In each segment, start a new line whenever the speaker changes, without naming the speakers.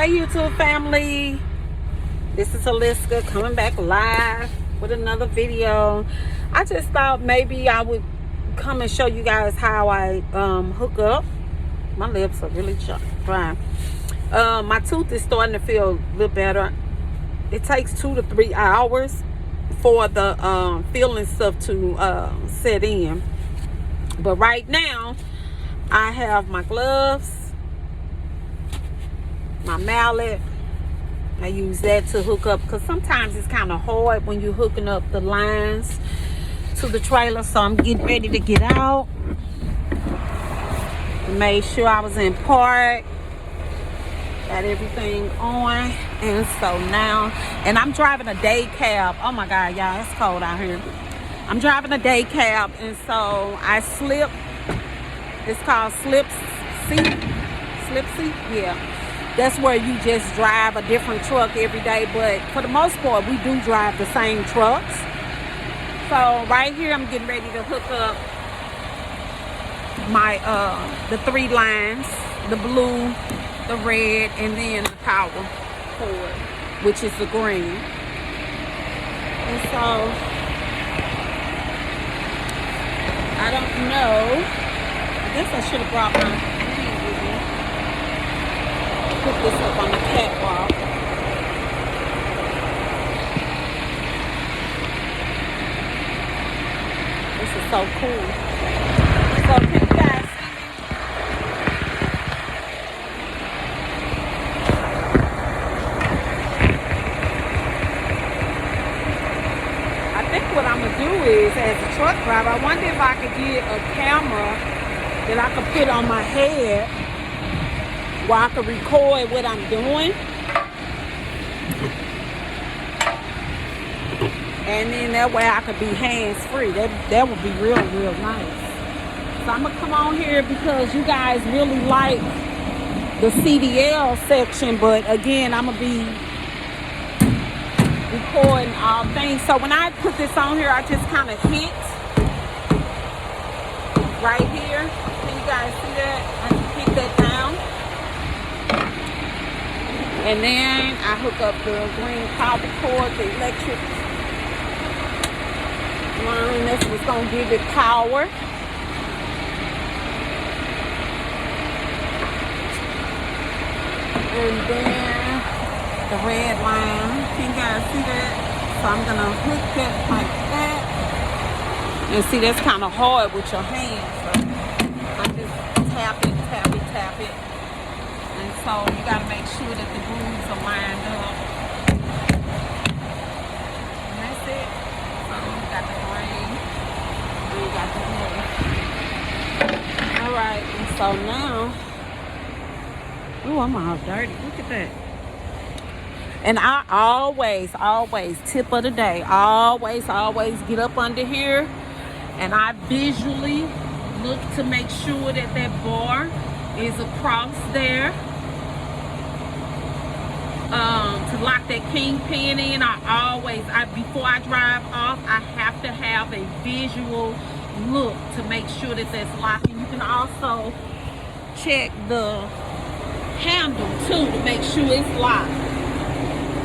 Hey YouTube family, this is Aliska coming back live with another video. I just thought maybe I would come and show you guys how I hook up. My lips are really dry. My tooth is starting to feel a little better. It takes 2 to 3 hours for the feeling stuff to set in. But right now, I have my gloves, my mallet. I use that to hook up because sometimes it's kind of hard when you're hooking up the lines to the trailer. So I'm getting ready to get out. Made sure I was in park, got everything on, and so now, and I'm driving a day cab. Oh my god, y'all, it's cold out here. I'm driving a day cab, and so I slip. It's called slip seat. Yeah. That's where you just drive a different truck every day, but for the most part, we do drive the same trucks. So right here, I'm getting ready to hook up my the 3 lines, the blue, the red, and then the power cord, which is the green. And so I don't know. I guess I should have brought my weed with me. Put this up on the catwalk. This is so cool. So can you guys see me? I think what I'm gonna do is, as a truck driver, I wonder if I could get a camera that I could put on my head where I can record what I'm doing. And then that way I could be hands-free. That would be real nice. So I'm going to come on here because you guys really like the CDL section. But again, I'm going to be recording all things. So when I put this on here, I just kind of hit right here. Can you guys see that? I just hit that down. And then I hook up the green power cord, the electric line. That's what's going to give it power. And then the red line. Can you guys see that? So I'm going to hook that like that. And see, that's kind of hard with your hands. So I just tap it. And so you got to make sure that the grooves are lined up. And that's it. So you got the green. And you got the blue. Alright, and so now, ooh, I'm all dirty. Look at that. And I always, tip of the day, always get up under here. And I visually look to make sure that that bar is across there. To lock that kingpin in, before I drive off, I have to have a visual look to make sure that that's locked. And you can also check the handle too to make sure it's locked.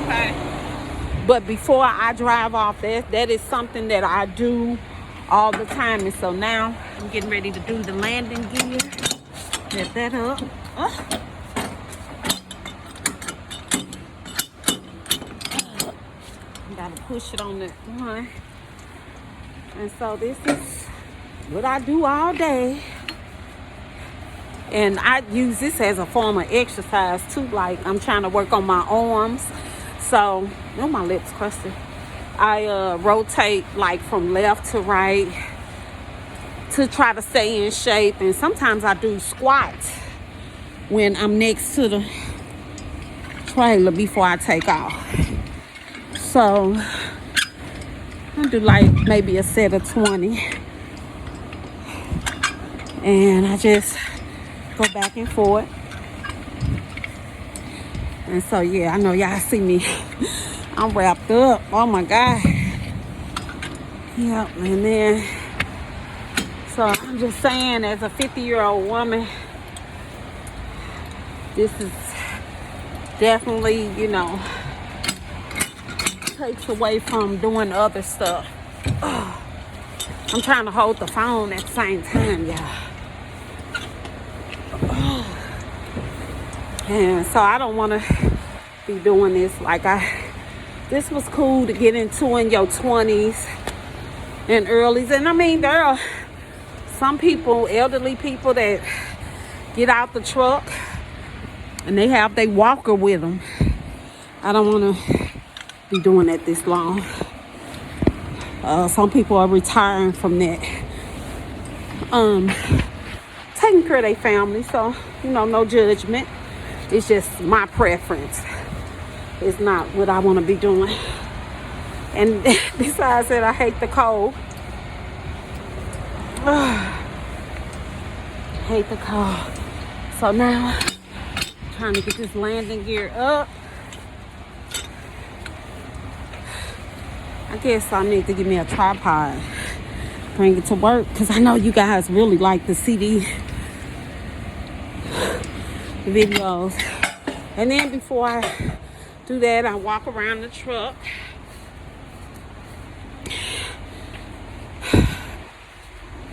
Okay. But before I drive off, that is something that I do all the time. And so now I'm getting ready to do the landing gear. Set that up. Gotta push it on that one. And so this is what I do all day. And I use this as a form of exercise too. Like I'm trying to work on my arms. So, oh, my lips crusty. I rotate like from left to right to try to stay in shape. And sometimes I do squats when I'm next to the trailer before I take off. So I'll do like maybe a set of 20. And I just go back and forth. And so yeah, I know y'all see me. I'm wrapped up. Oh my God. Yep, and then so I'm just saying, as a 50-year-old woman, this is definitely, you know, takes away from doing other stuff. I'm trying to hold the phone at the same time, y'all. And so I don't want to be doing this like this was cool to get into in your 20s and earlys. And I mean, there are some people, elderly people, that get out the truck and they have their walker with them. I don't want to be doing that this long. Some people are retiring from that, taking care of their family. So, you know, no judgment. It's just my preference. It's not what I want to be doing. And besides that, I hate the cold. Hate the cold. So now, trying to get this landing gear up. I guess I need to give me a tripod, bring it to work, because I know you guys really like to see the videos. And then before I do that, I walk around the truck,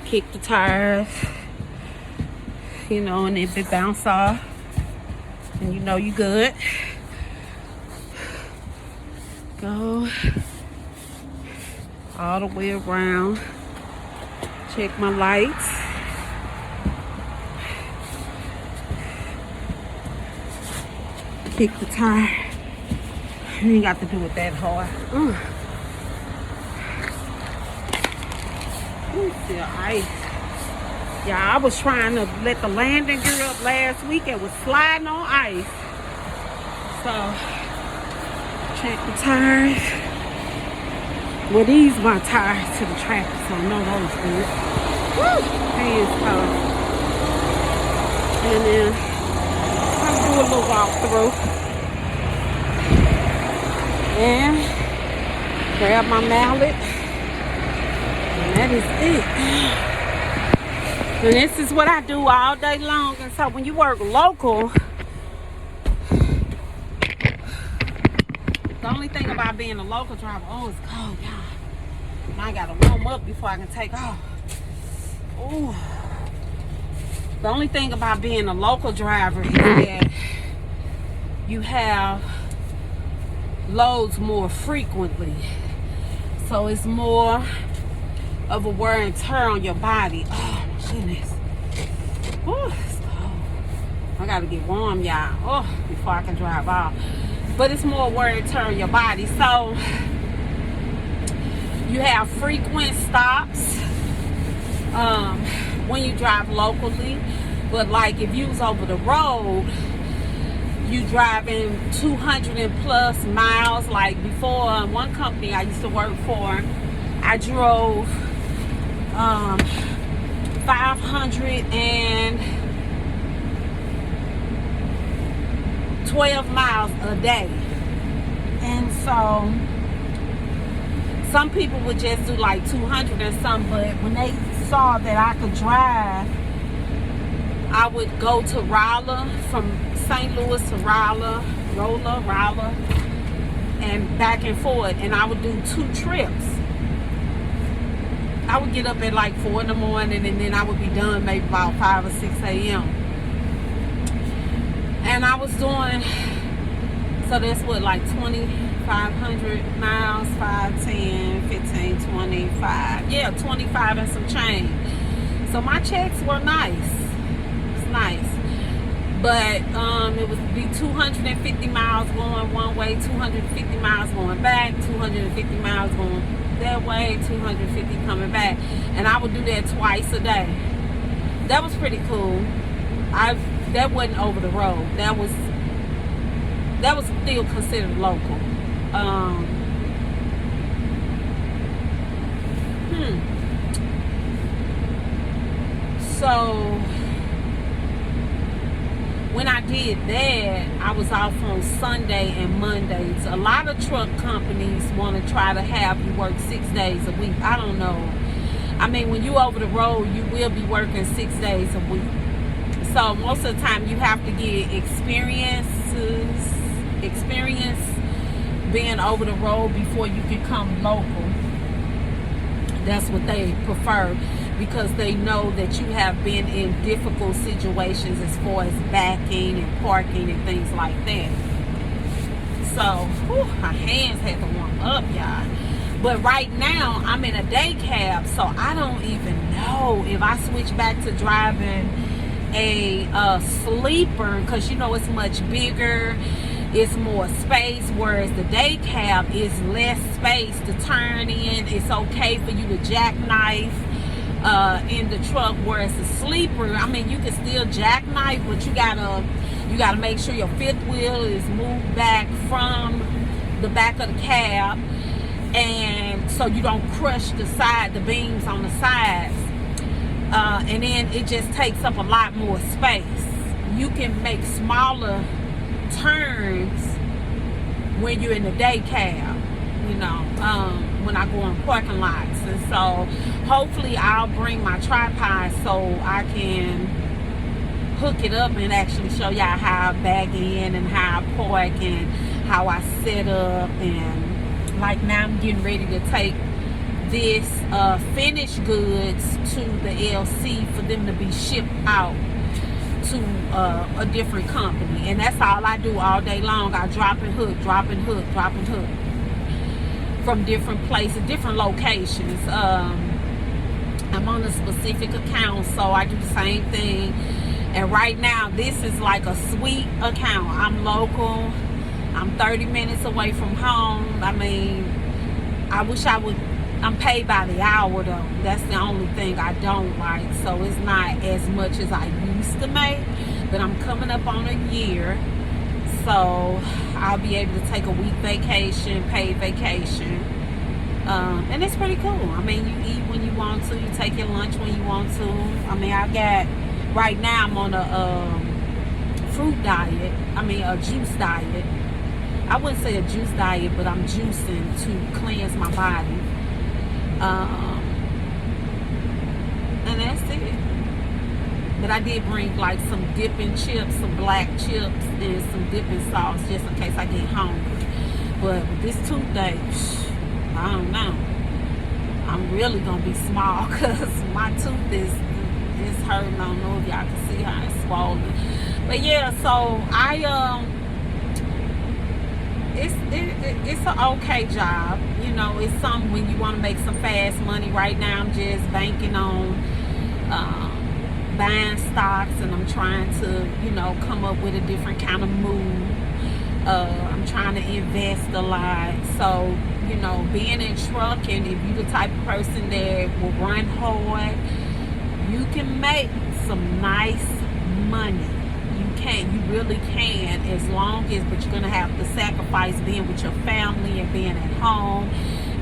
kick the tires, you know, and if it bounce off, and you know you good. Go all the way around, check my lights, kick the tire. You ain't got to do it that hard. Still ice. Yeah, I was trying to let the landing gear up last week. It was sliding on ice. So, check the tires. Well, these my tires to the traffic, so I know those good. Woo! Hands cold. And then I'll do a little walkthrough. And grab my mallet. And that is it. And this is what I do all day long. And so when you work local, the only thing about being a local driver, oh, it's cold, y'all. I gotta warm up before I can take off. Ooh. The only thing about being a local driver is that you have loads more frequently. So it's more of a wear and tear on your body. Oh, my goodness. Ooh, it's cold. I gotta get warm, y'all. Oh, before I can drive off. But it's more wear and tear on your body. So you have frequent stops when you drive locally. But like if you was over the road, you driving 200 and plus miles. Like before, one company I used to work for, I drove 512 miles a day. And so some people would just do like 200 or something, but when they saw that I could drive, I would go to Raleigh, from St. Louis to Raleigh, and back and forth, and I would do 2 trips. I would get up at like 4 in the morning, and then I would be done maybe about 5 or 6 a.m. And I was doing, so that's what, like 2,500 miles, 5, 10, 15, 25. Yeah, 25 and some change. So my checks were nice. It's nice. But it would be 250 miles going one way, 250 miles going back, 250 miles going that way, 250 coming back. And I would do that twice a day. That was pretty cool. That wasn't over the road. That was still considered local. So when I did that, I was off on Sunday and Mondays. A lot of truck companies want to try to have you work 6 days a week. I don't know. I mean, when you over the road, you will be working 6 days a week. So most of the time you have to get experiences being over the road before you can come local. That's what they prefer, because they know that you have been in difficult situations as far as backing and parking and things like that. So, my hands had to warm up, y'all. But right now, I'm in a day cab, so I don't even know if I switch back to driving a sleeper, because you know it's much bigger, it's more space, whereas the day cab is less space to turn in. It's okay for you to jackknife in the truck, whereas the sleeper, I mean, you can still jackknife, but you gotta make sure your fifth wheel is moved back from the back of the cab, and so you don't crush the beams on the sides. And then it just takes up a lot more space. You can make smaller turns when you're in the day cab, you know, when I go in parking lots. And so hopefully I'll bring my tripod so I can hook it up and actually show y'all how I bag in and how I park and how I set up. And like now I'm getting ready to take this finished goods to the LC for them to be shipped out to a different company. And that's all I do all day long. I drop and hook, drop and hook, drop and hook from different places, different locations. I'm on a specific account, so I do the same thing. And right now this is like a sweet account. I'm local, I'm 30 minutes away from home. I mean, I wish I'm paid by the hour though. That's the only thing I don't like. So it's not as much as I used to make, but I'm coming up on a year, so I'll be able to take a week vacation, paid vacation, and it's pretty cool. I mean, you eat when you want to, you take your lunch when you want to. I mean, right now I'm on a fruit diet, a juice diet. I wouldn't say a juice diet, but I'm juicing to cleanse my body. And that's it. But I did bring like some dipping chips, some black chips, and some dipping sauce just in case I get hungry. But with this toothache, I don't know. I'm really gonna be small because my tooth is hurting. I don't know if y'all can see how it's swollen. But yeah, so it's an okay job, you know. It's something when you want to make some fast money. Right now I'm just banking on buying stocks, and I'm trying to, you know, come up with a different kind of move. I'm trying to invest a lot. So, you know, being in trucking, if you're the type of person that will run hard, you can make some nice money. You really can, as long as, but you're gonna have to sacrifice being with your family and being at home,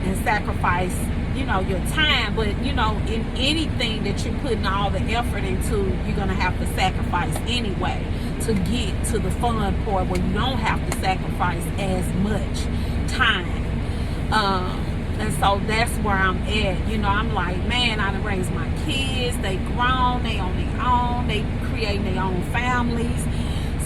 and sacrifice, you know, your time. But you know, in anything that you're putting all the effort into, you're gonna have to sacrifice anyway to get to the fun part where you don't have to sacrifice as much time. And so that's where I'm at. You know, I'm like, man, I done raised my kids. They grown, they on their own, they creating their own families.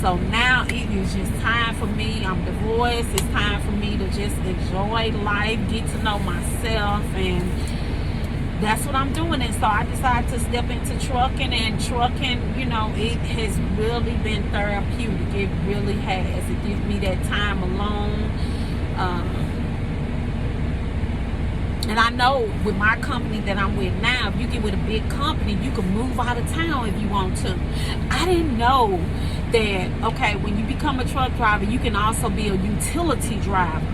So now it is just time for me. I'm divorced. It's time for me to just enjoy life, get to know myself, and that's what I'm doing. And so I decided to step into trucking, and trucking, you know, it has really been therapeutic. It really has. It gives me that time alone. And I know with my company that I'm with now, if you get with a big company, you can move out of town if you want to. I didn't know that, okay, when you become a truck driver, you can also be a utility driver.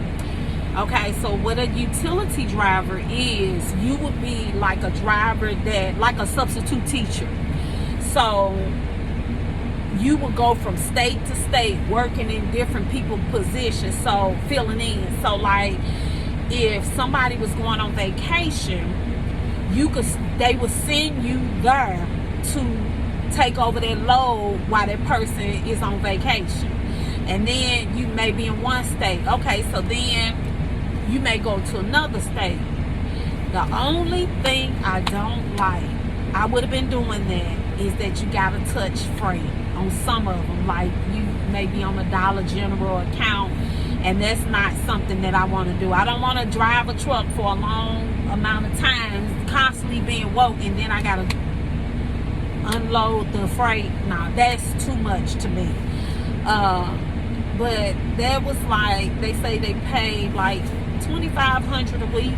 Okay, so what a utility driver is, you would be like a driver that, like a substitute teacher. So you would go from state to state working in different people's positions, so filling in. So like, if somebody was going on vacation, they would send you there to take over that load while that person is on vacation. And then you may be in one state. Okay, so then you may go to another state. The only thing I don't like, I would have been doing that, is that you gotta touch freight on some of them. Like, you may be on a Dollar General account And that's not something that I want to do. I don't want to drive a truck for a long amount of time, constantly being woke, and then I gotta unload the freight. No, that's too much to me. But that was like, they say they paid like $2,500 a week.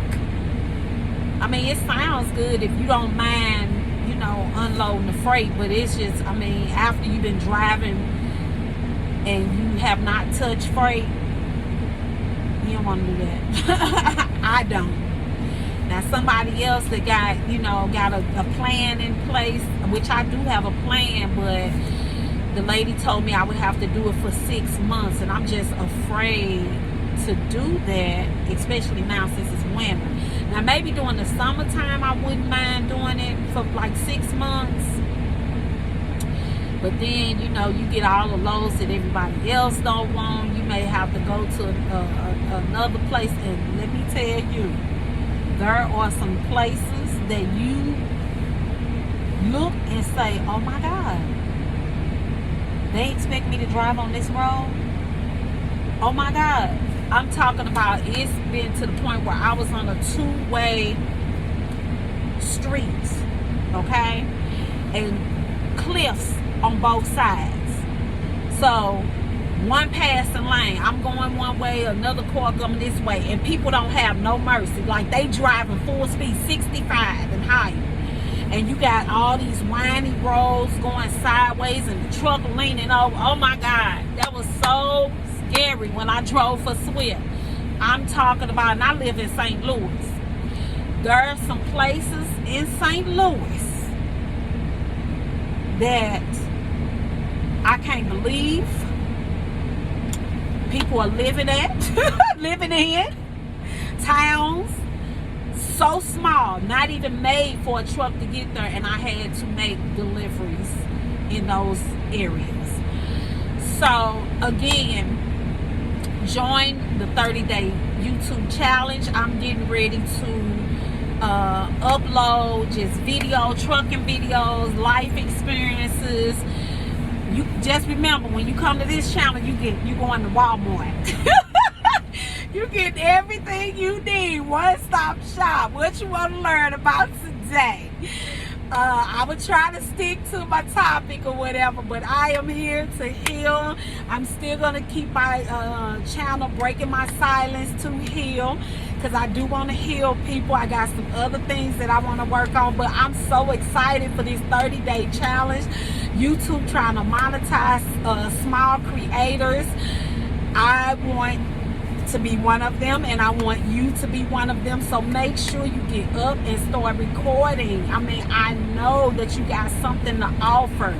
I mean, it sounds good if you don't mind, you know, unloading the freight, but it's just, I mean, after you've been driving and you have not touched freight, you don't want to do that. I don't. Now, somebody else that got, you know, got a plan in place, which I do have a plan, but the lady told me I would have to do it for 6 months, and I'm just afraid to do that, especially now since it's winter. Now, maybe during the summertime, I wouldn't mind doing it for like 6 months. But then, you know, you get all the loads that everybody else don't want. You may have to go to another place. And let me tell you, there are some places that you look and say, oh my God, they expect me to drive on this road? Oh my God. I'm talking about, it's been to the point where I was on a two-way street, okay? And cliffs on both sides. So one passing lane, I'm going one way, another car coming this way, and people don't have no mercy. Like, they driving full speed, 65 and higher, and you got all these windy roads going sideways and the truck leaning over. Oh my God, that was so scary when I drove for Swift. I'm talking about, and I live in St. Louis. There are some places in St. Louis that I can't believe people are living in towns so small, not even made for a truck to get there, and I had to make deliveries in those areas. So again, join the 30-day YouTube challenge. I'm getting ready to upload just trucking videos, life experiences. You just remember, when you come to this channel, you going to Walmart. You get everything you need, one-stop shop. What you want to learn about today. I would try to stick to my topic or whatever, but I am here to heal. I'm still going to keep my channel Breaking My Silence to Heal, because I do want to heal people. I got some other things that I want to work on, but I'm so excited for this 30-day challenge. YouTube trying to monetize small creators. I want to be one of them, and I want you to be one of them. So make sure you get up and start recording. I mean, I know that you got something to offer,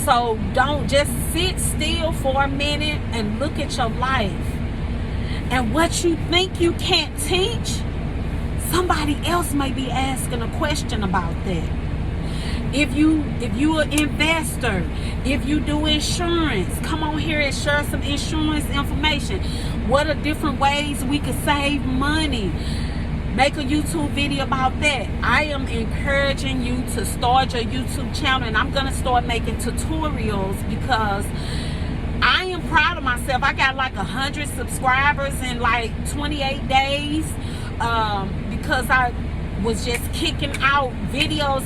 so don't just sit still for a minute and look at your life. And what you think you can't teach, somebody else may be asking a question about that. If you an investor, if you do insurance, come on here and share some insurance information. What are different ways we could save money? Make a YouTube video about that. I am encouraging you to start your YouTube channel, and I'm gonna start making tutorials because I am proud of myself. I got like 100 subscribers in like 28 days because I was just kicking out videos.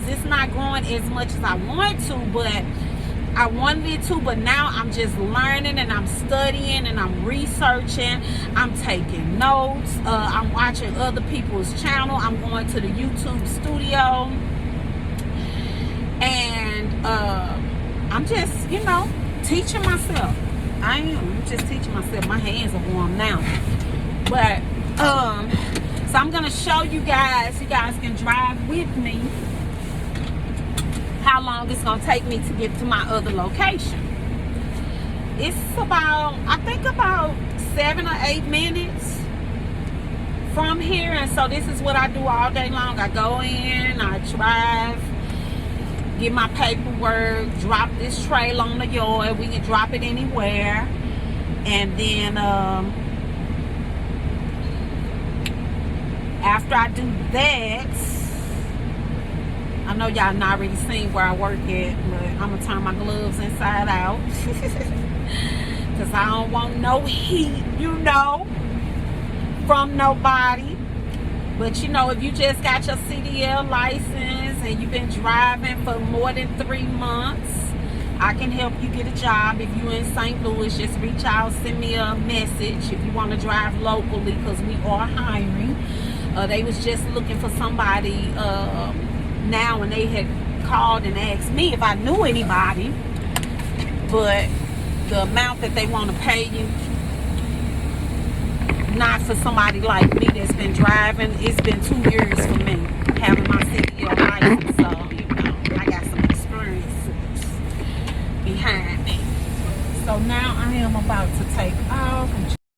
It's not growing as much as I want to, but I wanted it to. But now I'm just learning, and I'm studying, and I'm researching. I'm taking notes. I'm watching other people's channel. I'm going to the YouTube studio, and I'm just, you know, teaching myself. I'm just teaching myself. My hands are warm now, but so I'm gonna show you guys. You guys can drive with me how long it's gonna take me to get to my other location. It's about, I think, about 7 or 8 minutes from here. And so this is what I do all day long. I go in, I drive, get my paperwork, drop this trailer on the yard. We can drop it anywhere. And then after I do that, I know y'all not already seen where I work at, but I'm gonna turn my gloves inside out. because I don't want no heat, you know, from nobody. But you know, if you just got your CDL license and you've been driving for more than 3 months, I can help you get a job. If you're in St. Louis, just reach out, send me a message if you want to drive locally, because we are hiring. They was just looking for somebody now, and they had called and asked me if I knew anybody, but the amount that they want to pay you, not for somebody like me that's been driving. It's been 2 years for me.